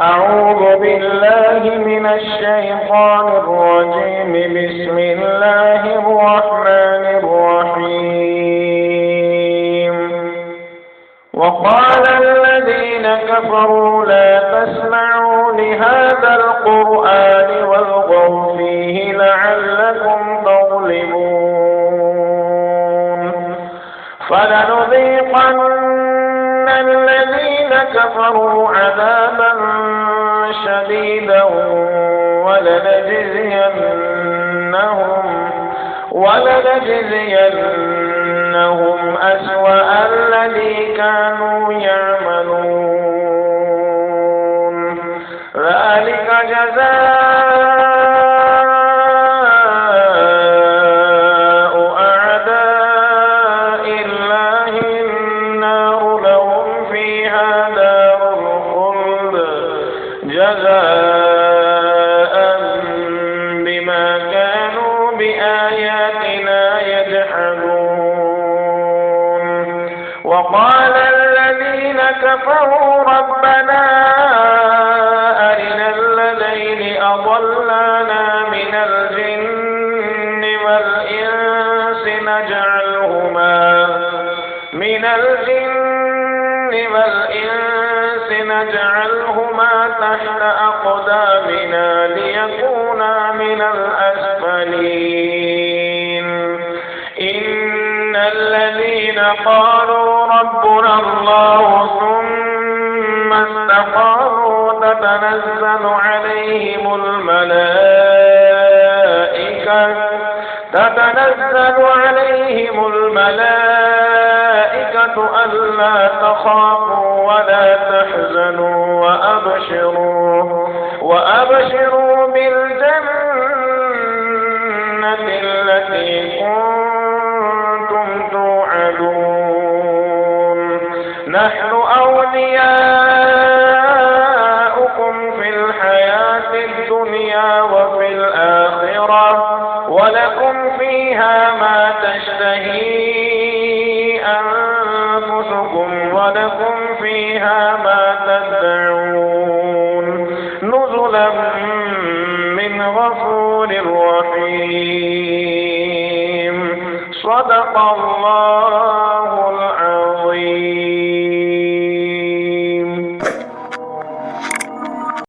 أعوذ بالله من الشيطان الرجيم. بسم الله الرحمن الرحيم. وقال الذين كفروا لا تسمعوا لهذا القرآن والغوا فيه لعلكم تغلبون. فلنذيقن الذين كفروا عذابا شديدا ولنجزينهم أسوأ الذي كانوا يعملون. ذلك جزاء أعداء الله النار لهم فيها دار الخلد جزاء بما كانوا بآياتنا يجحدون. وقال الذين كفروا ربنا أرنا الذين أضلانا من الجن والإنس نجعلهما تحت أقدامنا ليكونا من الأسفلين. إن الذين قالوا ربنا الله ثم استقاموا تتنزل عليهم الملائكة ألا تخافوا ولا تحزنوا وأبشروا بالجنة التي كنتم توعدون. نحن أولياؤكم في الحياة الدنيا وفي الآخرة ولكم فيها ما تشتهي أنفسكم ولكم فيها ما تدعون نزلا من غفور رحيم. صدق الله